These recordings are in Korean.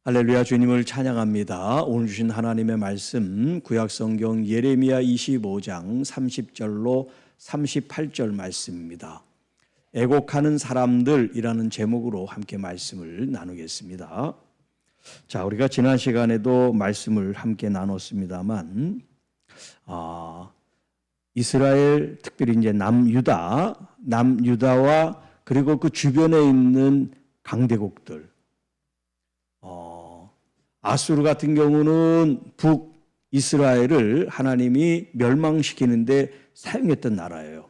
할렐루야, 주님을 찬양합니다. 오늘 주신 하나님의 말씀 구약성경 예레미야 25장 30절로 38절 말씀입니다. 애곡하는 사람들이라는 제목으로 함께 말씀을 나누겠습니다. 자, 우리가 지난 시간에도 말씀을 함께 나눴습니다만 이스라엘, 특별히 이제 남유다와 그리고 그 주변에 있는 강대국들, 아수르 같은 경우는 북이스라엘을 하나님이 멸망시키는데 사용했던 나라예요.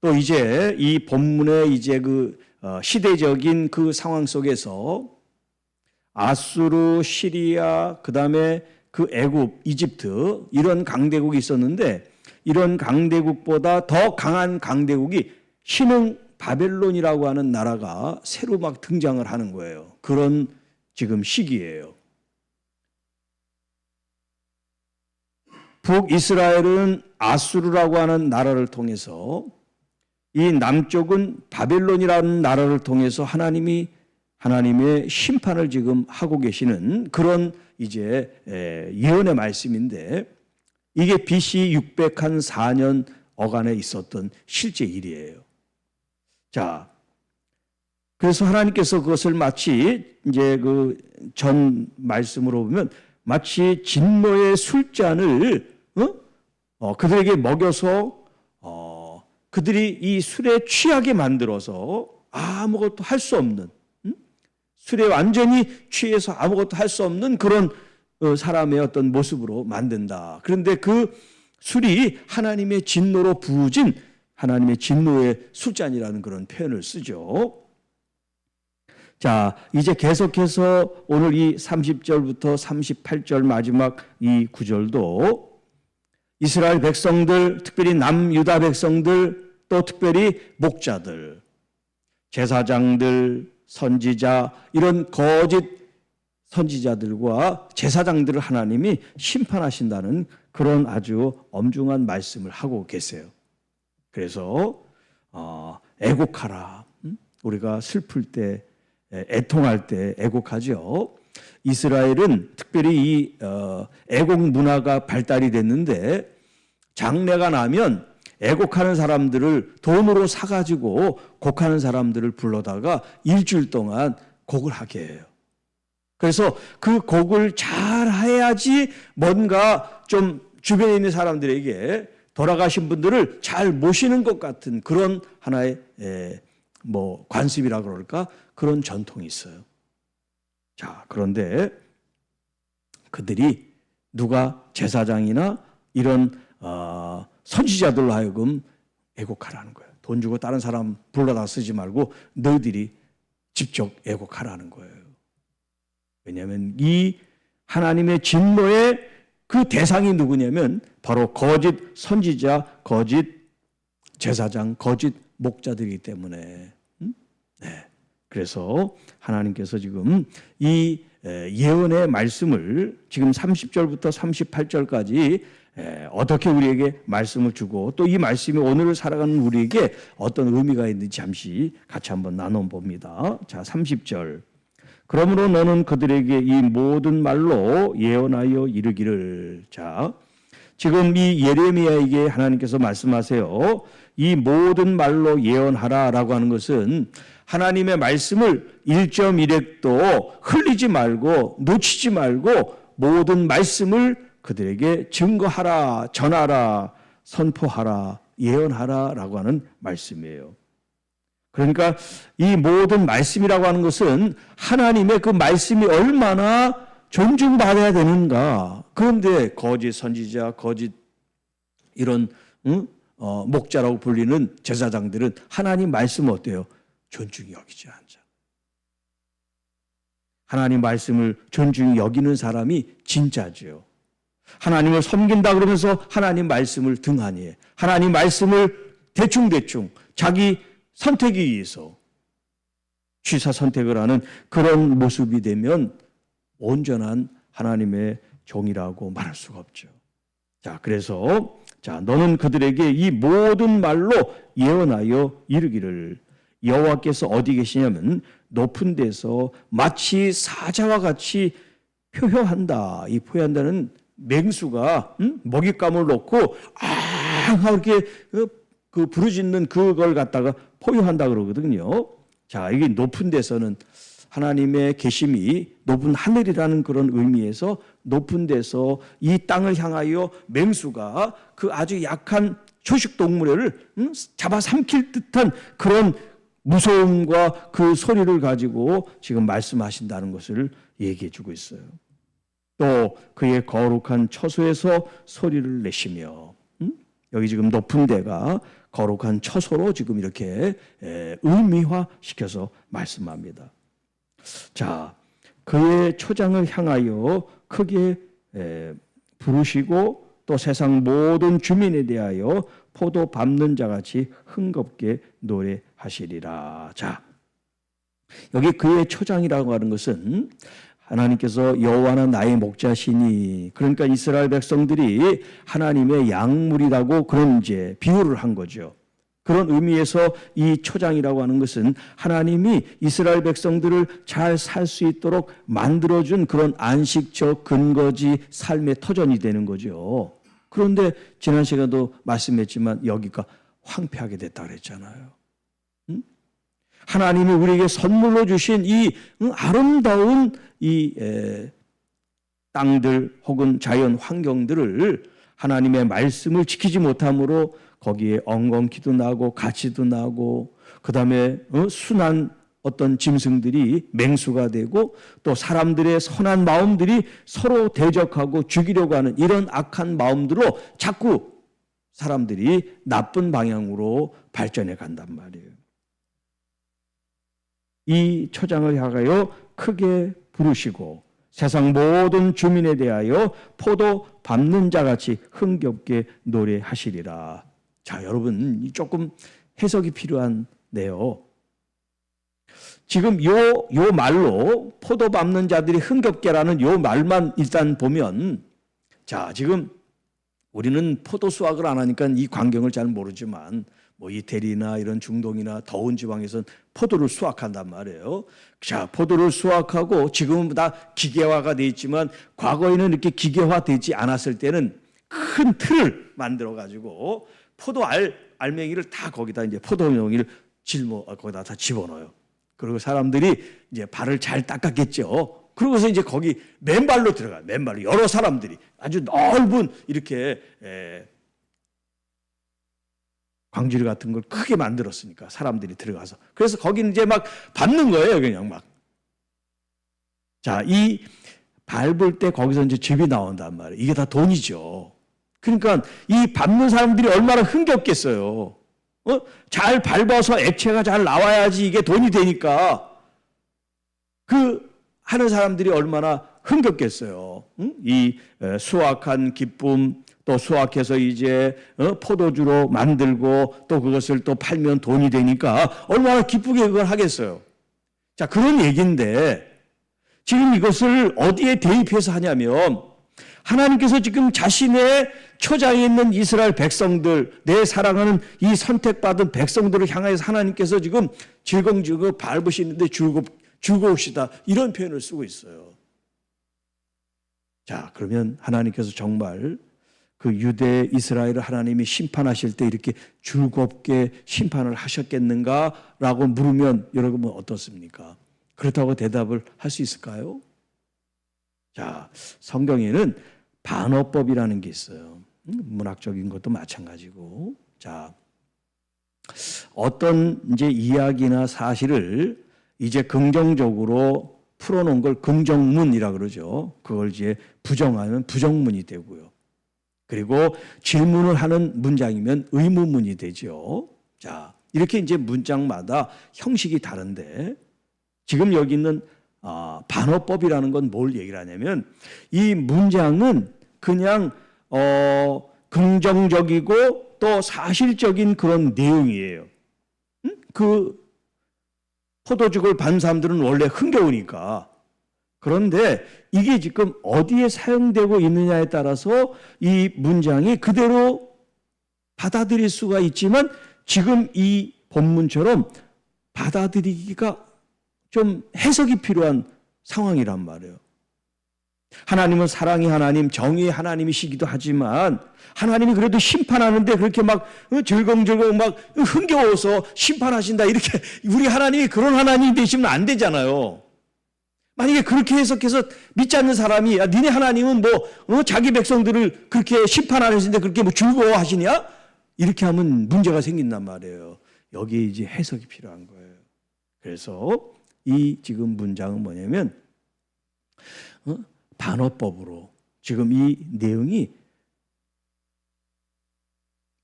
또 이제 이 본문의 이제 그 시대적인 그 상황 속에서 아수르, 시리아, 그 다음에 그 애굽, 이집트 이런 강대국이 있었는데 이런 강대국보다 더 강한 강대국이 신흥 바벨론이라고 하는 나라가 새로 막 등장을 하는 거예요. 그런 지금 시기예요. 북이스라엘은 아수르라고 하는 나라를 통해서, 이 남쪽은 바벨론이라는 나라를 통해서 하나님의 심판을 지금 하고 계시는 그런 이제 예언의 말씀인데, 이게 BC 604년 어간에 있었던 실제 일이에요. 자, 그래서 하나님께서 그것을 마치 이제 그 전 말씀으로 보면 마치 진노의 술잔을 그들에게 먹여서 그들이 이 술에 취하게 만들어서 아무것도 할 수 없는, 술에 완전히 취해서 아무것도 할 수 없는 그런 사람의 어떤 모습으로 만든다. 그런데 그 술이 하나님의 진노로 부으진 하나님의 진노의 술잔이라는 그런 표현을 쓰죠. 자, 이제 계속해서 오늘 이 30절부터 38절 마지막 이 구절도 이스라엘 백성들, 특별히 남유다 백성들, 또 특별히 목자들, 제사장들, 선지자, 이런 거짓 선지자들과 제사장들을 하나님이 심판하신다는 그런 아주 엄중한 말씀을 하고 계세요. 그래서 애곡하라. 우리가 슬플 때, 애통할 때 애곡하죠. 이스라엘은 특별히 이 애곡 문화가 발달이 됐는데, 장례가 나면 애곡하는 사람들을 돈으로 사가지고 곡하는 사람들을 불러다가 일주일 동안 곡을 하게 해요. 그래서 그 곡을 잘 해야지 뭔가 좀 주변에 있는 사람들에게 돌아가신 분들을 잘 모시는 것 같은 그런 하나의 관습이라 그럴까? 그런 전통이 있어요. 자, 그런데 그들이 누가 제사장이나 이런 선지자들로 하여금 애곡하라는 거예요. 돈 주고 다른 사람 불러다 쓰지 말고 너희들이 직접 애곡하라는 거예요. 왜냐하면 이 하나님의 진노의 그 대상이 누구냐면 바로 거짓 선지자, 거짓 제사장, 거짓 목자들이기 때문에. 네. 그래서 하나님께서 지금 이 예언의 말씀을 지금 30절부터 38절까지 어떻게 우리에게 말씀을 주고 또 이 말씀이 오늘을 살아가는 우리에게 어떤 의미가 있는지 잠시 같이 한번 나눠봅니다. 자, 30절. 그러므로 너는 그들에게 이 모든 말로 예언하여 이르기를. 자, 지금 이 예레미야에게 하나님께서 말씀하세요. 이 모든 말로 예언하라라고 하는 것은 하나님의 말씀을 1.1획도 흘리지 말고 놓치지 말고 모든 말씀을 그들에게 증거하라, 전하라, 선포하라, 예언하라라고 하는 말씀이에요. 그러니까 이 모든 말씀이라고 하는 것은 하나님의 그 말씀이 얼마나 존중받아야 되는가. 그런데 거짓 선지자, 거짓 이런 목자라고 불리는 제사장들은 하나님 말씀 어때요? 존중히 여기지 않죠. 하나님 말씀을 존중히 여기는 사람이 진짜죠. 하나님을 섬긴다 그러면서 하나님 말씀을 등한히 해. 하나님 말씀을 대충대충 자기 선택에 의해서 취사 선택을 하는 그런 모습이 되면 온전한 하나님의 종이라고 말할 수가 없죠. 자, 그래서 너는 그들에게 이 모든 말로 예언하여 이르기를. 여호와께서 어디 계시냐면 높은 데서 마치 사자와 같이 표효한다. 이 표효한다는 맹수가 먹잇감을 놓고 하고 이렇게 그 부르짖는 그걸 갖다가 포효한다 그러거든요. 자, 이게 높은 데서는 하나님의 계심이 높은 하늘이라는 그런 의미에서 높은 데서 이 땅을 향하여 맹수가 그 아주 약한 초식 동물을 잡아 삼킬 듯한 그런 무서움과 그 소리를 가지고 지금 말씀하신다는 것을 얘기해 주고 있어요. 또 그의 거룩한 처소에서 소리를 내시며, 여기 지금 높은 데가 거룩한 처소로 지금 이렇게 의미화시켜서 말씀합니다. 자, 그의 초장을 향하여 크게 부르시고 또 세상 모든 주민에 대하여 포도 밟는 자같이 흥겁게 노래하시리라. 자, 여기 그의 초장이라고 하는 것은 하나님께서 여호와는 나의 목자시니, 그러니까 이스라엘 백성들이 하나님의 양물이라고 그런 이제 비유를 한 거죠. 그런 의미에서 이 초장이라고 하는 것은 하나님이 이스라엘 백성들을 잘 살 수 있도록 만들어준 그런 안식처, 근거지, 삶의 터전이 되는 거죠. 그런데 지난 시간에도 말씀했지만 여기가 황폐하게 됐다 그랬잖아요. 하나님이 우리에게 선물로 주신 이 아름다운 이 땅들 혹은 자연 환경들을 하나님의 말씀을 지키지 못함으로 거기에 엉겅퀴도 나고 가치도 나고, 그 다음에 순한 어떤 짐승들이 맹수가 되고, 또 사람들의 선한 마음들이 서로 대적하고 죽이려고 하는 이런 악한 마음들로 자꾸 사람들이 나쁜 방향으로 발전해 간단 말이에요. 이 초장을 향하여 크게 부르시고 세상 모든 주민에 대하여 포도 밟는 자같이 흥겹게 노래하시리라. 자, 여러분, 조금 해석이 필요한데요. 지금 요 말로 포도 밟는 자들이 흥겹게라는 요 말만 일단 보면, 자, 지금 우리는 포도 수확을 안 하니까 이 광경을 잘 모르지만 뭐 이태리나 이런 중동이나 더운 지방에서는 포도를 수확한단 말이에요. 자, 포도를 수확하고 지금은 다 기계화가 돼 있지만 과거에는 이렇게 기계화되지 않았을 때는 큰 틀을 만들어 가지고 포도 알맹이를 다 거기다 이제 포도용이를 거기다 다 집어넣어요. 그리고 사람들이 이제 발을 잘 닦았겠죠. 그러고서 이제 거기 맨발로 들어가요. 맨발로 여러 사람들이 아주 넓은 이렇게 광주리 같은 걸 크게 만들었으니까 사람들이 들어가서, 그래서 거기는 이제 막 밟는 거예요, 그냥 막. 자, 이 밟을 때 거기서 이제 즙이 나온단 말이에요. 이게 다 돈이죠. 그러니까 이 밟는 사람들이 얼마나 흥겹겠어요. 잘 밟아서 액체가 잘 나와야지 이게 돈이 되니까 그 하는 사람들이 얼마나 흥겹겠어요. 이 수확한 기쁨, 또 수확해서 이제 포도주로 만들고 또 그것을 또 팔면 돈이 되니까 얼마나 기쁘게 그걸 하겠어요. 자, 그런 얘기인데 지금 이것을 어디에 대입해서 하냐면, 하나님께서 지금 자신의 초장에 있는 이스라엘 백성들, 내 사랑하는 이 선택받은 백성들을 향해서 하나님께서 지금 질겅질겅 밟으시는데 즐거우시다, 이런 표현을 쓰고 있어요. 자, 그러면 하나님께서 정말 그 유대 이스라엘을 하나님이 심판하실 때 이렇게 즐겁게 심판을 하셨겠는가라고 물으면 여러분은 어떻습니까? 그렇다고 대답을 할 수 있을까요? 자, 성경에는 반어법이라는 게 있어요. 문학적인 것도 마찬가지고. 자, 어떤 이제 이야기나 사실을 이제 긍정적으로 풀어놓은 걸 긍정문이라 그러죠. 그걸 이제 부정하면 부정문이 되고요. 그리고 질문을 하는 문장이면 의문문이 되죠. 자, 이렇게 이제 문장마다 형식이 다른데, 지금 여기 있는 반어법이라는 건 뭘 얘기를 하냐면, 이 문장은 그냥 긍정적이고 또 사실적인 그런 내용이에요. 그 포도죽을 반 사람들은 원래 흥겨우니까. 그런데 이게 지금 어디에 사용되고 있느냐에 따라서 이 문장이 그대로 받아들일 수가 있지만, 지금 이 본문처럼 받아들이기가 좀 해석이 필요한 상황이란 말이에요. 하나님은 사랑의 하나님, 정의의 하나님이시기도 하지만 하나님이 그래도 심판하는데 그렇게 막 절컹절컹 막 흥겨워서 심판하신다 이렇게 우리 하나님이 그런 하나님이 되시면 안 되잖아요. 만약에 그렇게 해석해서 믿지 않는 사람이 니네 하나님은 자기 백성들을 그렇게 심판하시는데 그렇게 즐거워하시냐? 이렇게 하면 문제가 생긴단 말이에요. 여기에 이제 해석이 필요한 거예요. 그래서 이 지금 문장은 뭐냐면 반어법으로 지금 이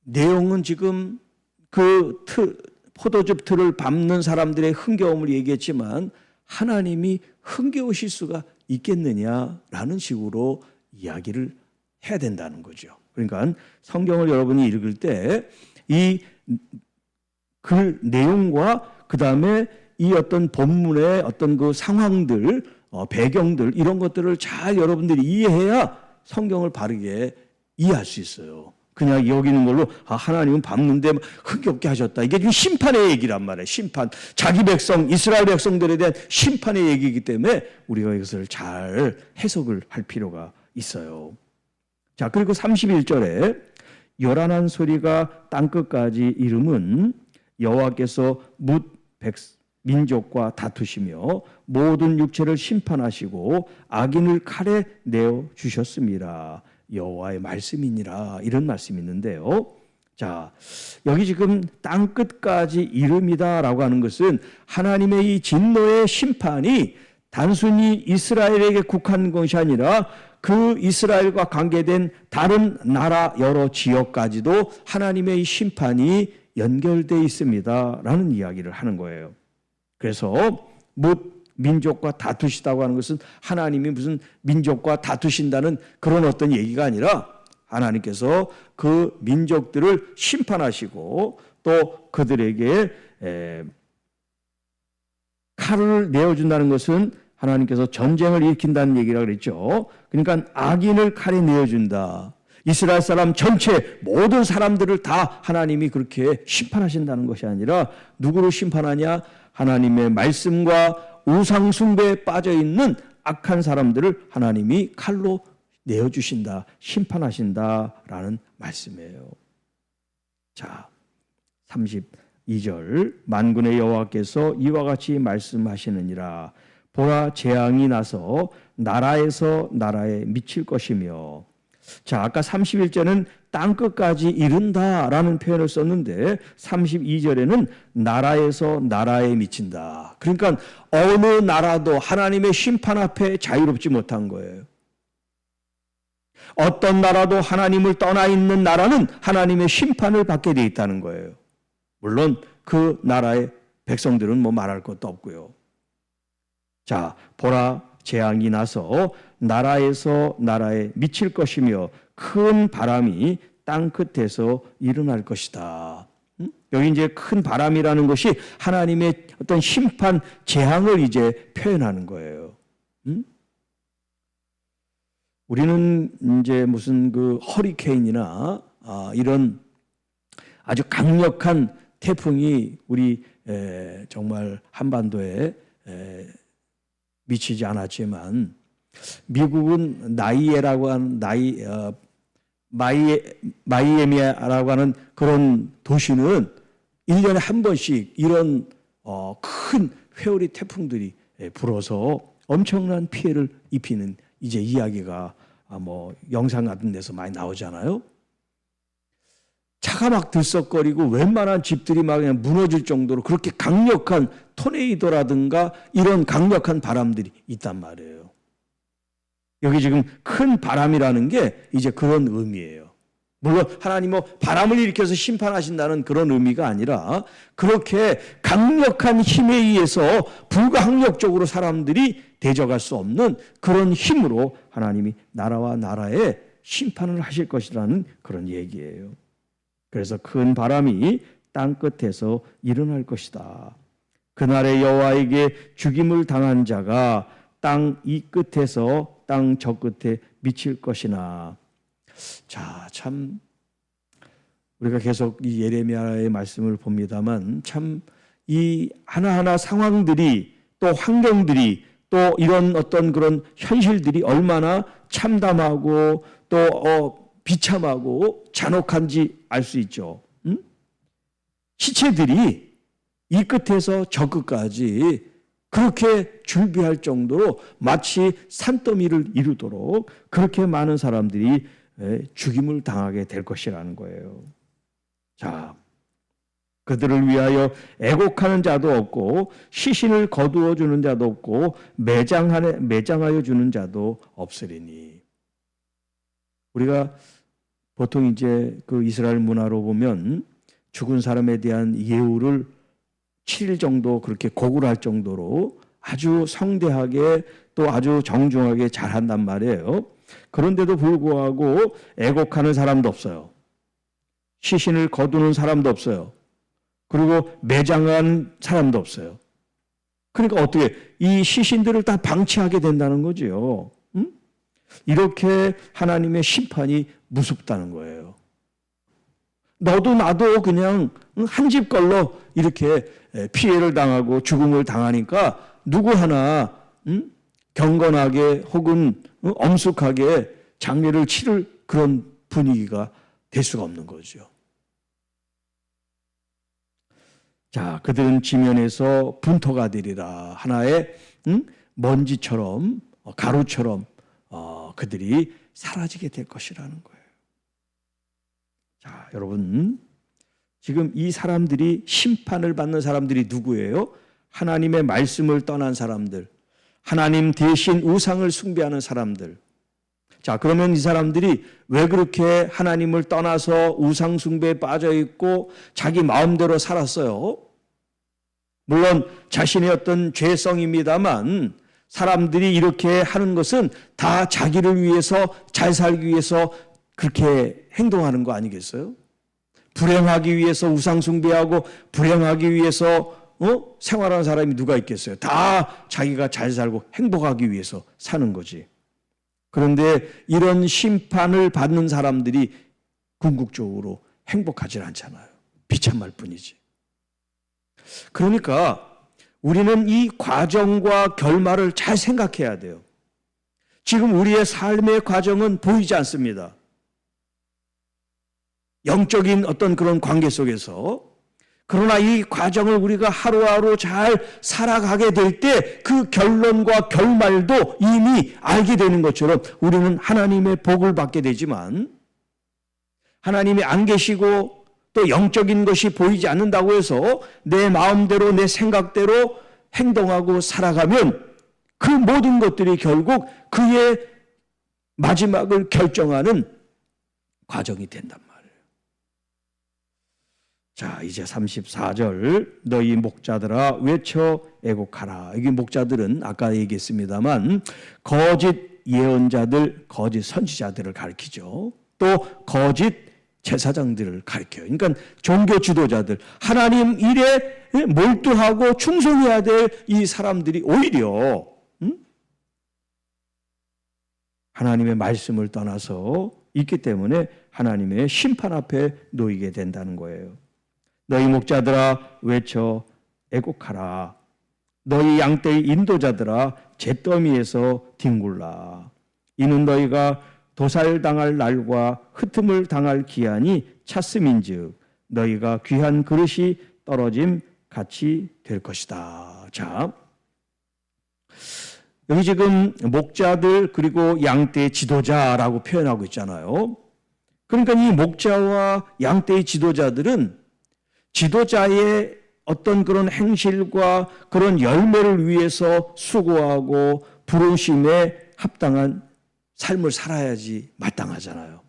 내용은 지금 그 포도즙 틀을 밟는 사람들의 흥겨움을 얘기했지만 하나님이 흥겨우실 수가 있겠느냐라는 식으로 이야기를 해야 된다는 거죠. 그러니까 성경을 여러분이 읽을 때 이 글 내용과 그 다음에 이 어떤 본문의 어떤 그 상황들, 배경들 이런 것들을 잘 여러분들이 이해해야 성경을 바르게 이해할 수 있어요. 그냥 여기는 걸로 하나님은 밟는데 흥겹게 하셨다. 이게 지금 심판의 얘기란 말이에요. 심판. 자기 백성, 이스라엘 백성들에 대한 심판의 얘기이기 때문에 우리가 이것을 잘 해석을 할 필요가 있어요. 자, 그리고 31절에 요란한 소리가 땅끝까지 이름은 여호와께서 뭇 민족과 다투시며 모든 육체를 심판하시고 악인을 칼에 내어 주셨습니다. 여호와의 말씀이니라 이런 말씀이 있는데요. 자, 여기 지금 땅끝까지 이름이다라고 하는 것은 하나님의 이 진노의 심판이 단순히 이스라엘에게 국한 것이 아니라 그 이스라엘과 관계된 다른 나라 여러 지역까지도 하나님의 이 심판이 연결되어 있습니다라는 이야기를 하는 거예요. 그래서 민족과 다투시다고 하는 것은 하나님이 무슨 민족과 다투신다는 그런 어떤 얘기가 아니라 하나님께서 그 민족들을 심판하시고 또 그들에게 칼을 내어준다는 것은 하나님께서 전쟁을 일으킨다는 얘기라고 그랬죠. 그러니까 악인을 칼에 내어준다. 이스라엘 사람 전체 모든 사람들을 다 하나님이 그렇게 심판하신다는 것이 아니라 누구를 심판하냐? 하나님의 말씀과 우상 숭배에 빠져 있는 악한 사람들을 하나님이 칼로 내어주신다, 심판하신다라는 말씀이에요. 자, 32절 만군의 여호와께서 이와 같이 말씀하시느니라. 보라, 재앙이 나서 나라에서 나라에 미칠 것이며. 자, 아까 31절은 땅끝까지 이른다라는 표현을 썼는데 32절에는 나라에서 나라에 미친다. 그러니까 어느 나라도 하나님의 심판 앞에 자유롭지 못한 거예요. 어떤 나라도 하나님을 떠나 있는 나라는 하나님의 심판을 받게 돼 있다는 거예요. 물론 그 나라의 백성들은 말할 것도 없고요. 자, 보라, 재앙이 나서 나라에서 나라에 미칠 것이며 큰 바람이 땅 끝에서 일어날 것이다. 여기 이제 큰 바람이라는 것이 하나님의 어떤 심판 재앙을 이제 표현하는 거예요. 우리는 이제 무슨 그 허리케인이나 이런 아주 강력한 태풍이 우리 정말 한반도에 미치지 않았지만 미국은 마이애미라고 하는 그런 도시는 1년에 한 번씩 이런 큰 회오리 태풍들이 불어서 엄청난 피해를 입히는 이제 이야기가 영상 같은 데서 많이 나오잖아요. 차가 막 들썩거리고 웬만한 집들이 막 그냥 무너질 정도로 그렇게 강력한 토네이도라든가 이런 강력한 바람들이 있단 말이에요. 여기 지금 큰 바람이라는 게 이제 그런 의미예요. 물론 하나님 바람을 일으켜서 심판하신다는 그런 의미가 아니라 그렇게 강력한 힘에 의해서 불가항력적으로 사람들이 대적할 수 없는 그런 힘으로 하나님이 나라와 나라에 심판을 하실 것이라는 그런 얘기예요. 그래서 큰 바람이 땅 끝에서 일어날 것이다. 그날에 여호와에게 죽임을 당한 자가 땅 이 끝에서 땅 저 끝에 미칠 것이나. 자, 참 우리가 계속 이 예레미야의 말씀을 봅니다만 참 이 하나하나 상황들이 또 환경들이 또 이런 어떤 그런 현실들이 얼마나 참담하고 또 비참하고 잔혹한지 알 수 있죠. 시체들이 이 끝에서 저 끝까지 그렇게 준비할 정도로 마치 산더미를 이루도록 그렇게 많은 사람들이 죽임을 당하게 될 것이라는 거예요. 자, 그들을 위하여 애곡하는 자도 없고 시신을 거두어 주는 자도 없고 매장하여 주는 자도 없으리니. 우리가 보통 이제 그 이스라엘 문화로 보면 죽은 사람에 대한 예우를 7일 정도 그렇게 고굴할 정도로 아주 성대하게 또 아주 정중하게 잘한단 말이에요. 그런데도 불구하고 애곡하는 사람도 없어요. 시신을 거두는 사람도 없어요. 그리고 매장한 사람도 없어요. 그러니까 어떻게 이 시신들을 다 방치하게 된다는 거죠. 이렇게 하나님의 심판이 무섭다는 거예요. 너도 나도 그냥 한 집 걸로 이렇게 피해를 당하고 죽음을 당하니까 누구 하나 경건하게 혹은 엄숙하게 장례를 치를 그런 분위기가 될 수가 없는 거죠. 자, 그들은 지면에서 분토가 되리라. 하나의 먼지처럼 가루처럼 그들이 사라지게 될 것이라는 거예요. 자, 여러분, 지금 이 사람들이 심판을 받는 사람들이 누구예요? 하나님의 말씀을 떠난 사람들, 하나님 대신 우상을 숭배하는 사람들. 자, 그러면 이 사람들이 왜 그렇게 하나님을 떠나서 우상 숭배에 빠져 있고 자기 마음대로 살았어요? 물론 자신의 어떤 죄성입니다만 사람들이 이렇게 하는 것은 다 자기를 위해서 잘 살기 위해서 그렇게 행동하는 거 아니겠어요? 불행하기 위해서 우상 숭배하고 불행하기 위해서 생활하는 사람이 누가 있겠어요? 다 자기가 잘 살고 행복하기 위해서 사는 거지. 그런데 이런 심판을 받는 사람들이 궁극적으로 행복하지 않잖아요. 비참할 뿐이지. 그러니까 우리는 이 과정과 결말을 잘 생각해야 돼요. 지금 우리의 삶의 과정은 보이지 않습니다. 영적인 어떤 그런 관계 속에서. 그러나 이 과정을 우리가 하루하루 잘 살아가게 될 때 그 결론과 결말도 이미 알게 되는 것처럼 우리는 하나님의 복을 받게 되지만 하나님이 안 계시고 또 영적인 것이 보이지 않는다고 해서 내 마음대로 내 생각대로 행동하고 살아가면 그 모든 것들이 결국 그의 마지막을 결정하는 과정이 된단 말이에요. 자, 이제 34절 너희 목자들아 외쳐 애곡하라. 이게 목자들은 아까 얘기했습니다만 거짓 예언자들, 거짓 선지자들을 가리키죠. 또 거짓 제사장들을 가리켜요. 그러니까 종교 지도자들, 하나님 일에 몰두하고 충성해야 될 이 사람들이 오히려 하나님의 말씀을 떠나서 있기 때문에 하나님의 심판 앞에 놓이게 된다는 거예요. 너희 목자들아 외쳐 애곡하라. 너희 양떼의 인도자들아 잿더미에서 뒹굴라. 이는 너희가 도살당할 날과 흩음을 당할 기한이 찼음인즉 너희가 귀한 그릇이 떨어짐 같이 될 것이다. 자, 여기 지금 목자들 그리고 양떼의 지도자라고 표현하고 있잖아요. 그러니까 이 목자와 양떼의 지도자들은 지도자의 어떤 그런 행실과 그런 열매를 위해서 수고하고 부르심에 합당한 삶을 살아야지 마땅하잖아요.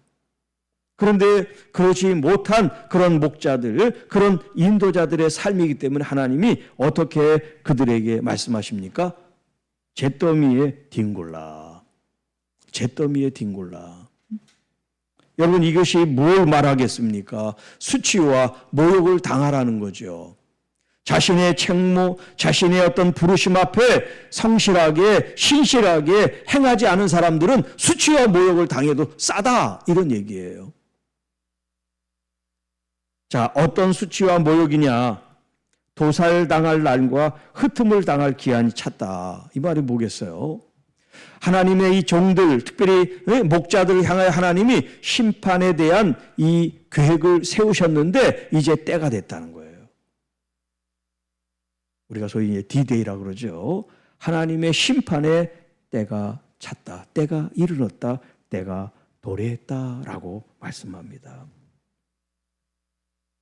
그런데 그렇지 못한 그런 목자들, 그런 인도자들의 삶이기 때문에 하나님이 어떻게 그들에게 말씀하십니까? 잿더미에 뒹굴라. 잿더미에 뒹굴라. 여러분, 이것이 뭘 말하겠습니까? 수치와 모욕을 당하라는 거죠. 자신의 책무, 자신의 어떤 부르심 앞에 성실하게, 신실하게 행하지 않은 사람들은 수치와 모욕을 당해도 싸다, 이런 얘기예요. 자, 어떤 수치와 모욕이냐? 도살당할 날과 흩음을 당할 기한이 찼다. 이 말이 뭐겠어요? 하나님의 이 종들, 특별히 목자들을 향하여 하나님이 심판에 대한 이 계획을 세우셨는데 이제 때가 됐다는 거예요. 우리가 소위 D-Day라고 그러죠. 하나님의 심판의 때가 찼다. 때가 이르렀다. 때가 도래했다라고 말씀합니다.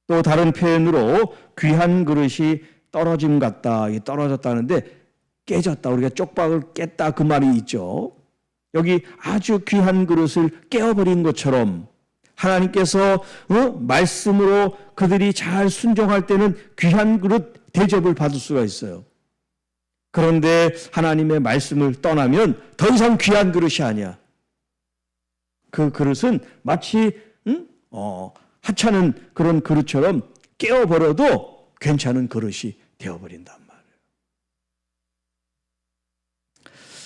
또 다른 표현으로 귀한 그릇이 떨어짐 같다. 떨어졌다는데 깨졌다. 우리가 쪽박을 깼다. 그 말이 있죠. 여기 아주 귀한 그릇을 깨어버린 것처럼 하나님께서 말씀으로 그들이 잘 순종할 때는 귀한 그릇 대접을 받을 수가 있어요. 그런데 하나님의 말씀을 떠나면 더 이상 귀한 그릇이 아니야. 그 그릇은 마치 하찮은 그런 그릇처럼 깨어버려도 괜찮은 그릇이 되어버린단 말이에요.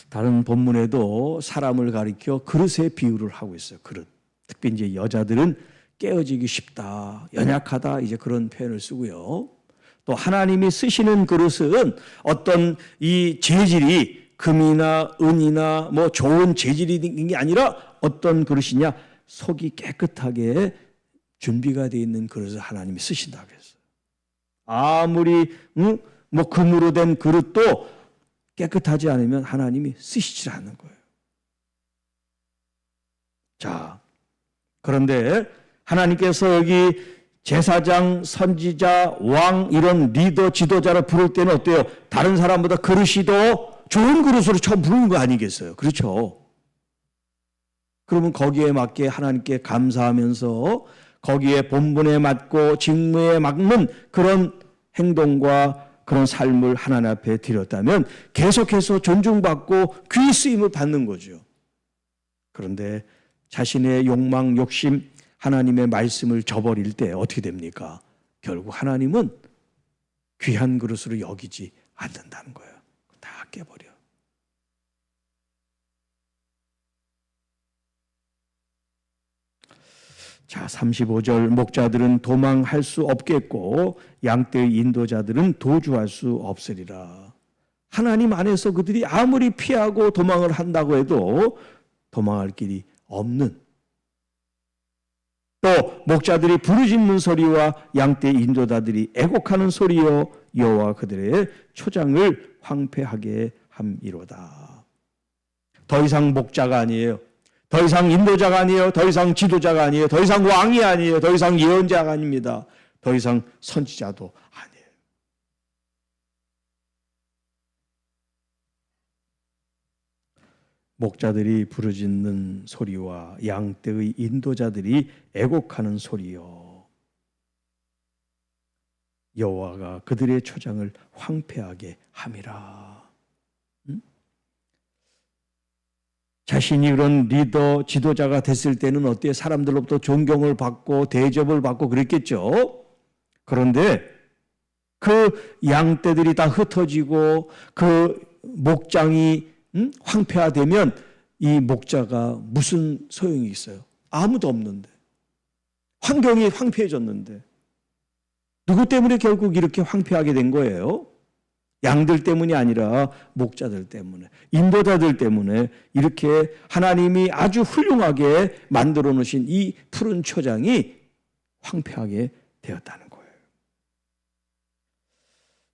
다른 본문에도 사람을 가리켜 그릇의 비유를 하고 있어요. 그릇. 특히 이제 여자들은 깨어지기 쉽다, 연약하다 이제 그런 표현을 쓰고요. 또 하나님이 쓰시는 그릇은 어떤 이 재질이 금이나 은이나 뭐 좋은 재질이 있는 게 아니라 어떤 그릇이냐? 속이 깨끗하게 준비가 되어 있는 그릇을 하나님이 쓰신다고 했어요. 아무리 뭐 금으로 된 그릇도 깨끗하지 않으면 하나님이 쓰시지 않는 거예요. 자, 그런데 하나님께서 여기 제사장, 선지자, 왕 이런 리더, 지도자를 부를 때는 어때요? 다른 사람보다 그릇이 더 좋은 그릇으로 처음 부르는 거 아니겠어요? 그렇죠? 그러면 거기에 맞게 하나님께 감사하면서 거기에 본분에 맞고 직무에 맞는 그런 행동과 그런 삶을 하나님 앞에 드렸다면 계속해서 존중받고 귀 쓰임을 받는 거죠. 그런데 자신의 욕망, 욕심, 하나님의 말씀을 저버릴 때 어떻게 됩니까? 결국 하나님은 귀한 그릇으로 여기지 않는다는 거예요. 다 깨버려. 자, 35절 목자들은 도망할 수 없겠고 양떼의 인도자들은 도주할 수 없으리라. 하나님 안에서 그들이 아무리 피하고 도망을 한다고 해도 도망할 길이 없는, 또 목자들이 부르짖는 소리와 양떼 인도자들이 애곡하는 소리여 여호와 그들의 초장을 황폐하게 함이로다. 더 이상 목자가 아니에요. 더 이상 인도자가 아니에요. 더 이상 지도자가 아니에요. 더 이상 왕이 아니에요. 더 이상 예언자가 아닙니다. 더 이상 선지자도 아니에요. 목자들이 부르짖는 소리와 양떼의 인도자들이 애곡하는 소리요 여호와가 그들의 초장을 황폐하게 함이라. 자신이 그런 리더, 지도자가 됐을 때는 어때요? 사람들로부터 존경을 받고 대접을 받고 그랬겠죠. 그런데 그 양떼들이 다 흩어지고 그 목장이 황폐화되면 이 목자가 무슨 소용이 있어요? 아무도 없는데. 환경이 황폐해졌는데. 누구 때문에 결국 이렇게 황폐하게 된 거예요? 양들 때문이 아니라 목자들 때문에, 인도자들 때문에 이렇게 하나님이 아주 훌륭하게 만들어 놓으신 이 푸른 초장이 황폐하게 되었다는 거예요.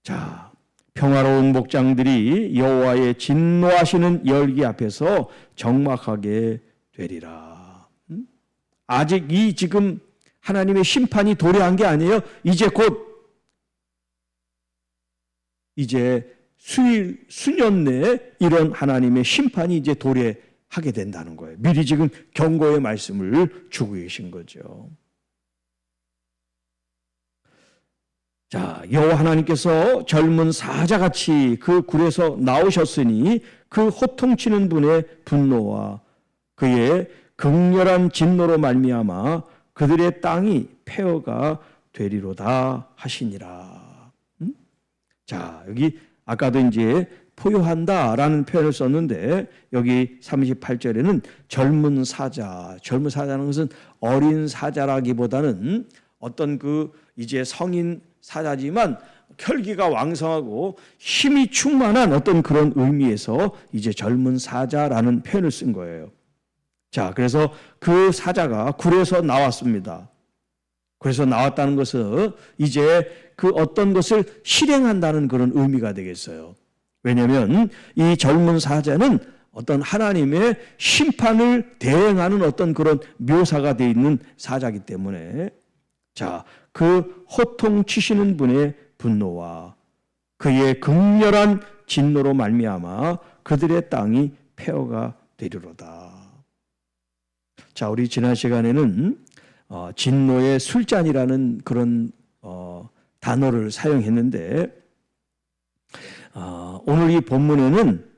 자, 평화로운 목장들이 여호와의 진노하시는 열기 앞에서 적막하게 되리라. 아직 이 지금 하나님의 심판이 도래한 게 아니에요. 이제 수년 내에 이런 하나님의 심판이 이제 도래하게 된다는 거예요. 미리 지금 경고의 말씀을 주고 계신 거죠. 자, 여호와 하나님께서 젊은 사자같이 그 굴에서 나오셨으니 그 호통치는 분의 분노와 그의 극렬한 진노로 말미암아 그들의 땅이 폐허가 되리로다 하시니라. 자, 여기 아까도 이제 포효한다라는 표현을 썼는데 여기 38절에는 젊은 사자라는 것은 어린 사자라기보다는 어떤 그 이제 성인 사자지만 혈기가 왕성하고 힘이 충만한 어떤 그런 의미에서 이제 젊은 사자라는 표현을 쓴 거예요. 자, 그래서 그 사자가 굴에서 나왔습니다. 그래서 나왔다는 것은 이제 그 어떤 것을 실행한다는 그런 의미가 되겠어요. 왜냐하면 이 젊은 사자는 어떤 하나님의 심판을 대행하는 어떤 그런 묘사가 되어 있는 사자이기 때문에, 자, 그 호통치시는 분의 분노와 그의 극렬한 진노로 말미암아 그들의 땅이 폐허가 되리로다. 자, 우리 지난 시간에는 진노의 술잔이라는 그런 단어를 사용했는데, 오늘 이 본문에는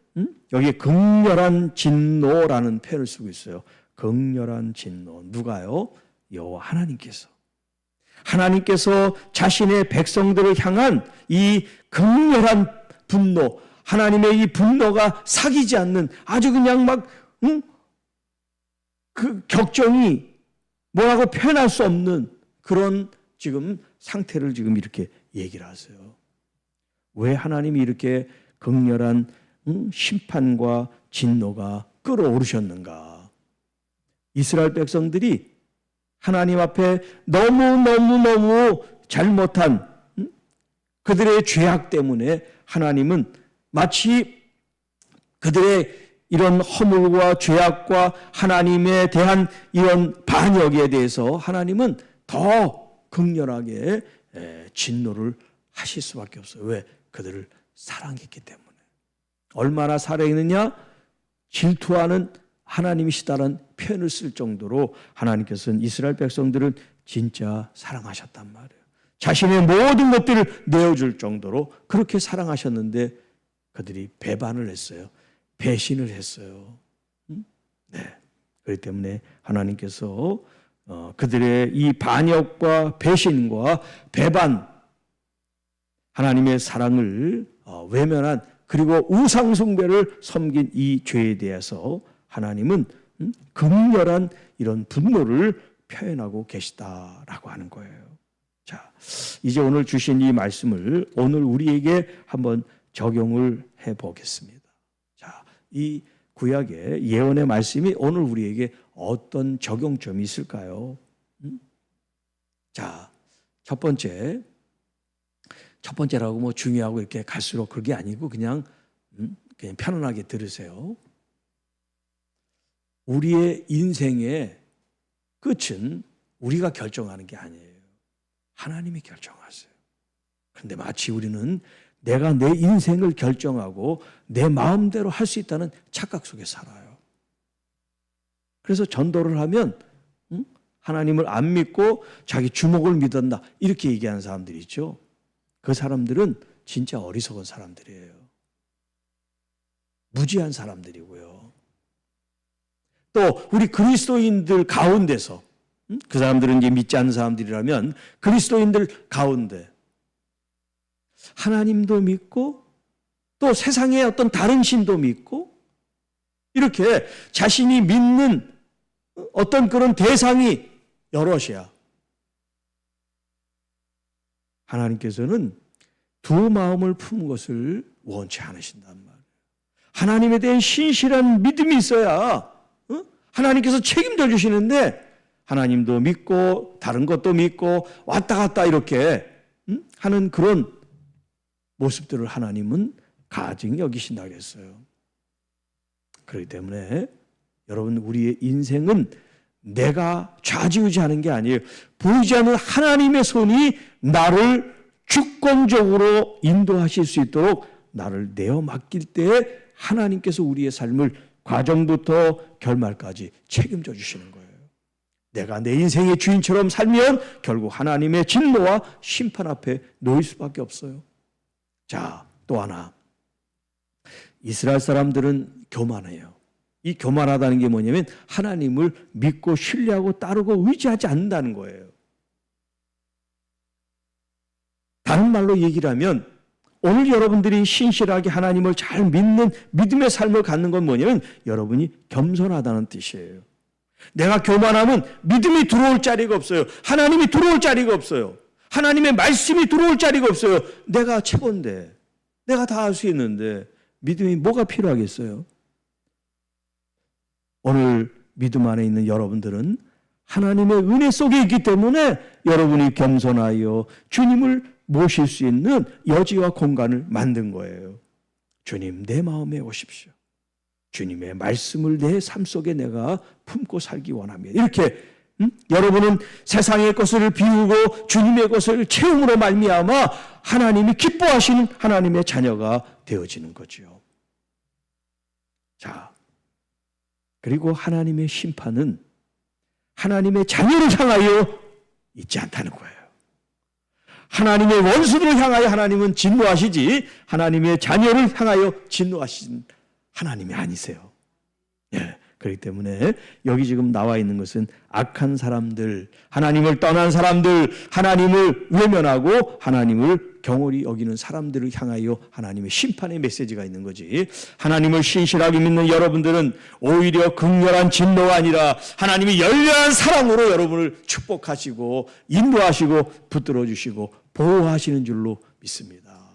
여기 극렬한 진노라는 표현을 쓰고 있어요. 극렬한 진노. 누가요? 여호와 하나님께서 자신의 백성들을 향한 이 극렬한 분노, 하나님의 이 분노가 사기지 않는 아주 그냥 막 그 격정이 뭐라고 표현할 수 없는 그런 지금 상태를 지금 이렇게 얘기를 하세요. 왜 하나님이 이렇게 극렬한 심판과 진노가 끌어오르셨는가? 이스라엘 백성들이 하나님 앞에 너무 잘못한 그들의 죄악 때문에 하나님은 마치 그들의 이런 허물과 죄악과 하나님에 대한 이런 반역에 대해서 하나님은 더 극렬하게 진노를 하실 수밖에 없어요. 왜? 그들을 사랑했기 때문에. 얼마나 사랑했느냐? 질투하는 하나님이시다는 표현을 쓸 정도로 하나님께서는 이스라엘 백성들을 진짜 사랑하셨단 말이에요. 자신의 모든 것들을 내어줄 정도로 그렇게 사랑하셨는데 그들이 배반을 했어요. 배신을 했어요. 네. 그렇기 때문에 하나님께서 그들의 이 반역과 배신과 배반, 하나님의 사랑을 외면한, 그리고 우상숭배를 섬긴 이 죄에 대해서 하나님은 극렬한 이런 분노를 표현하고 계시다라고 하는 거예요. 자, 이제 오늘 주신 이 말씀을 오늘 우리에게 한번 적용을 해 보겠습니다. 자, 이 구약의 예언의 말씀이 오늘 우리에게 어떤 적용점이 있을까요? 자, 첫 번째라고 뭐 중요하고 이렇게 갈수록 그게 아니고 그냥 편안하게 들으세요. 우리의 인생의 끝은 우리가 결정하는 게 아니에요. 하나님이 결정하세요. 그런데 마치 우리는 내가 내 인생을 결정하고 내 마음대로 할 수 있다는 착각 속에 살아요. 그래서 전도를 하면 하나님을 안 믿고 자기 주먹을 믿었나 이렇게 얘기하는 사람들이 있죠. 그 사람들은 진짜 어리석은 사람들이에요. 무지한 사람들이고요. 또 우리 그리스도인들 가운데서, 그 사람들은 이제 믿지 않는 사람들이라면 그리스도인들 가운데 하나님도 믿고 또 세상의 어떤 다른 신도 믿고 이렇게 자신이 믿는 어떤 그런 대상이 여럿이야. 하나님께서는 두 마음을 품은 것을 원치 않으신단 말이에요. 하나님에 대한 신실한 믿음이 있어야 하나님께서 책임져 주시는데, 하나님도 믿고 다른 것도 믿고 왔다 갔다 이렇게 하는 그런 모습들을 하나님은 가증히 여기신다고 했어요. 그렇기 때문에 여러분, 우리의 인생은 내가 좌지우지하는 게 아니에요. 보이지 않는 하나님의 손이 나를 주권적으로 인도하실 수 있도록 나를 내어 맡길 때 하나님께서 우리의 삶을 과정부터 결말까지 책임져 주시는 거예요. 내가 내 인생의 주인처럼 살면 결국 하나님의 진노와 심판 앞에 놓일 수밖에 없어요. 자, 또 하나. 이스라엘 사람들은 교만해요. 이 교만하다는 게 뭐냐면 하나님을 믿고 신뢰하고 따르고 의지하지 않는다는 거예요. 다른 말로 얘기를 하면 오늘 여러분들이 신실하게 하나님을 잘 믿는 믿음의 삶을 갖는 건 뭐냐면 여러분이 겸손하다는 뜻이에요. 내가 교만하면 믿음이 들어올 자리가 없어요. 하나님이 들어올 자리가 없어요. 하나님의 말씀이 들어올 자리가 없어요. 내가 최고인데, 내가 다 할 수 있는데 믿음이 뭐가 필요하겠어요? 오늘 믿음 안에 있는 여러분들은 하나님의 은혜 속에 있기 때문에 여러분이 겸손하여 주님을 모실 수 있는 여지와 공간을 만든 거예요. 주님, 내 마음에 오십시오. 주님의 말씀을 내 삶 속에 내가 품고 살기 원합니다. 이렇게 여러분은 세상의 것을 비우고 주님의 것을 채움으로 말미암아 하나님이 기뻐하시는 하나님의 자녀가 되어지는 거죠. 자, 그리고 하나님의 심판은 하나님의 자녀를 향하여 있지 않다는 거예요. 하나님의 원수들을 향하여 하나님은 진노하시지 하나님의 자녀를 향하여 진노하신 하나님이 아니세요. 예, 그렇기 때문에 여기 지금 나와 있는 것은 악한 사람들, 하나님을 떠난 사람들, 하나님을 외면하고 하나님을 경홀히 여기는 사람들을 향하여 하나님의 심판의 메시지가 있는 거지. 하나님을 신실하게 믿는 여러분들은 오히려 극렬한 진노가 아니라 하나님이 열렬한 사랑으로 여러분을 축복하시고 인도하시고 붙들어 주시고 보호하시는 줄로 믿습니다.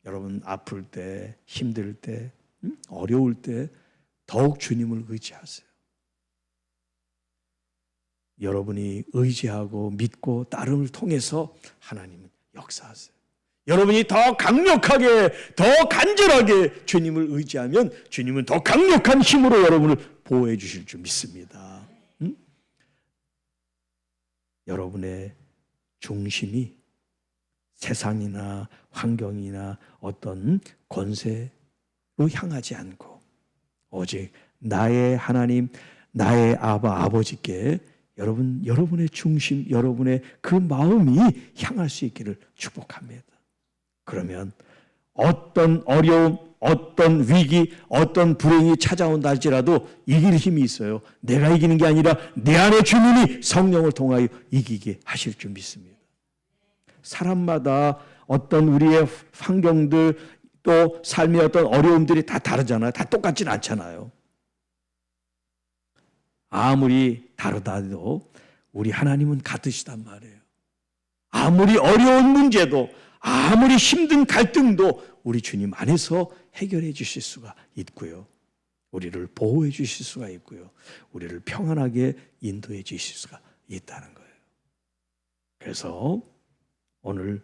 여러분 아플 때, 힘들 때, 어려울 때 더욱 주님을 의지하세요. 여러분이 의지하고 믿고 따름을 통해서 하나님은 역사하세요. 여러분이 더 강력하게, 더 간절하게 주님을 의지하면 주님은 더 강력한 힘으로 여러분을 보호해 주실 줄 믿습니다. 여러분의 중심이 세상이나 환경이나 어떤 권세로 향하지 않고 오직 나의 하나님, 나의 아버지께 여러분의 중심, 여러분의 그 마음이 향할 수 있기를 축복합니다. 그러면 어떤 어려움, 어떤 위기, 어떤 불행이 찾아온다 할지라도 이길 힘이 있어요. 내가 이기는 게 아니라 내 안에 주님이 성령을 통하여 이기게 하실 줄 믿습니다. 사람마다 어떤 우리의 환경들 또 삶의 어떤 어려움들이 다 다르잖아요. 다 똑같진 않잖아요. 아무리 다르다도 우리 하나님은 같으시단 말이에요. 아무리 어려운 문제도 아무리 힘든 갈등도 우리 주님 안에서 해결해 주실 수가 있고요. 우리를 보호해 주실 수가 있고요. 우리를 평안하게 인도해 주실 수가 있다는 거예요. 그래서 오늘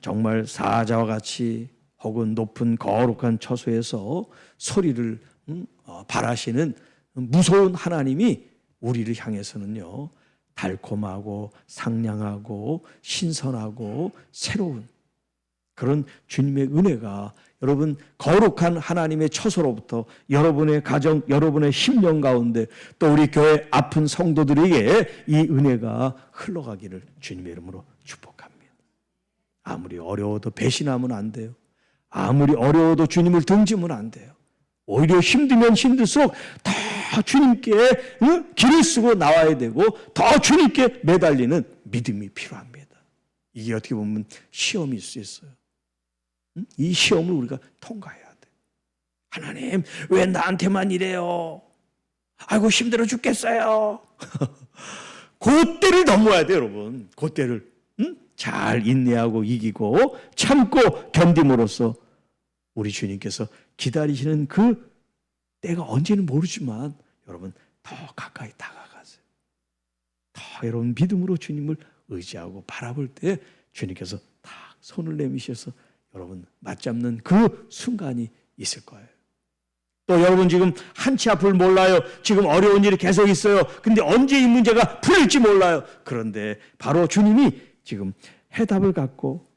정말 사자와 같이 혹은 높은 거룩한 처소에서 소리를 발하시는 무서운 하나님이 우리를 향해서는요, 달콤하고 상냥하고 신선하고 새로운 그런 주님의 은혜가 여러분 거룩한 하나님의 처소로부터 여러분의 가정, 여러분의 심령 가운데 또 우리 교회 아픈 성도들에게 이 은혜가 흘러가기를 주님의 이름으로 축복합니다. 아무리 어려워도 배신하면 안 돼요. 아무리 어려워도 주님을 등지면 안 돼요. 오히려 힘들면 힘들수록 더 주님께 길을 쓰고 나와야 되고 더 주님께 매달리는 믿음이 필요합니다. 이게 어떻게 보면 시험일 수 있어요. 이 시험을 우리가 통과해야 돼. 하나님, 왜 나한테만 이래요? 아이고 힘들어 죽겠어요. 그때를 넘어야 돼요, 여러분. 그때를 잘 인내하고 이기고 참고 견딤으로써 우리 주님께서 기다리시는 그 때가 언제는 모르지만 여러분 더 가까이 다가가세요. 더 여러분 믿음으로 주님을 의지하고 바라볼 때 주님께서 딱 손을 내미셔서 여러분 맞잡는 그 순간이 있을 거예요. 또 여러분 지금 한치 앞을 몰라요. 지금 어려운 일이 계속 있어요. 근데 언제 이 문제가 풀릴지 몰라요. 그런데 바로 주님이 지금 해답을 갖고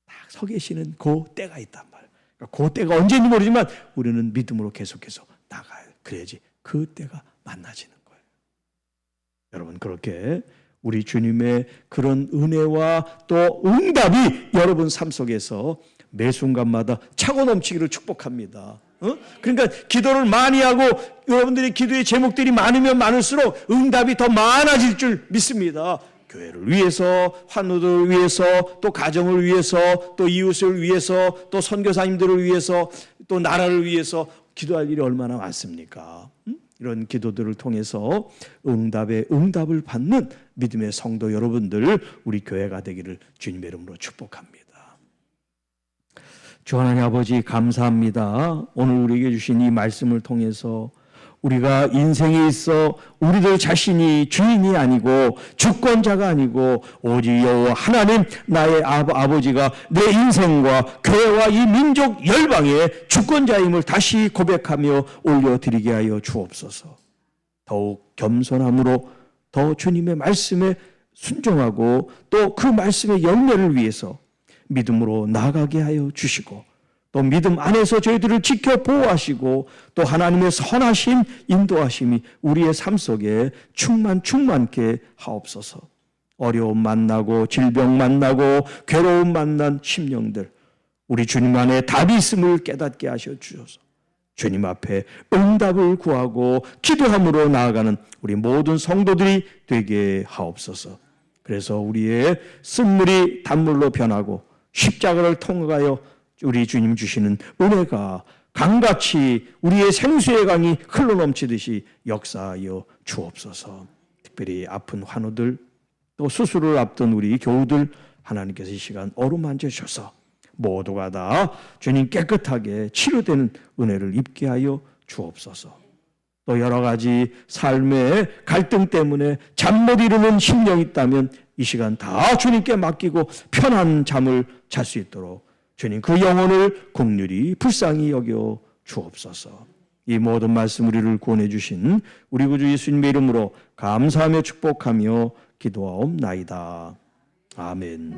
딱 서 계시는 그 때가 있단 말이에요. 그 때가 언제인지 모르지만 우리는 믿음으로 계속해서 나가요. 그래야지 그 때가 만나지는 거예요. 여러분 그렇게 우리 주님의 그런 은혜와 또 응답이 여러분 삶 속에서 매 순간마다 차고 넘치기를 축복합니다. 그러니까 기도를 많이 하고 여러분들의 기도의 제목들이 많으면 많을수록 응답이 더 많아질 줄 믿습니다. 교회를 위해서, 환우들을 위해서, 또 가정을 위해서, 또 이웃을 위해서, 또 선교사님들을 위해서, 또 나라를 위해서 기도할 일이 얼마나 많습니까? 이런 기도들을 통해서 응답의 응답을 받는 믿음의 성도 여러분들, 우리 교회가 되기를 주님의 이름으로 축복합니다. 주 하나님 아버지 감사합니다. 오늘 우리에게 주신 이 말씀을 통해서 우리가 인생에 있어 우리들 자신이 주인이 아니고 주권자가 아니고 오직 여호와 하나님 나의 아버지가 내 인생과 교회와 이 민족 열방의 주권자임을 다시 고백하며 올려드리게 하여 주옵소서. 더욱 겸손함으로 더 주님의 말씀에 순종하고 또 그 말씀의 열매를 위해서 믿음으로 나아가게 하여 주시고 또 믿음 안에서 저희들을 지켜 보호하시고 또 하나님의 선하신 인도하심이 우리의 삶 속에 충만케 하옵소서. 어려움 만나고 질병 만나고 괴로움 만난 심령들, 우리 주님 안에 답이 있음을 깨닫게 하셔 주셔서 주님 앞에 응답을 구하고 기도함으로 나아가는 우리 모든 성도들이 되게 하옵소서. 그래서 우리의 쓴물이 단물로 변하고 십자가를 통하여 우리 주님 주시는 은혜가 강같이 우리의 생수의 강이 흘러넘치듯이 역사하여 주옵소서. 특별히 아픈 환우들 또 수술을 앞둔 우리 교우들 하나님께서 이 시간 어루만져 주셔서 모두가 다 주님 깨끗하게 치료되는 은혜를 입게 하여 주옵소서. 또 여러 가지 삶의 갈등 때문에 잠 못 이루는 심령이 있다면 이 시간 다 주님께 맡기고 편한 잠을 잘 수 있도록 주님 그 영혼을 긍휼히 불쌍히 여겨 주옵소서. 이 모든 말씀 우리를 구원해 주신 우리 구주 예수님의 이름으로 감사하며 축복하며 기도하옵나이다. 아멘.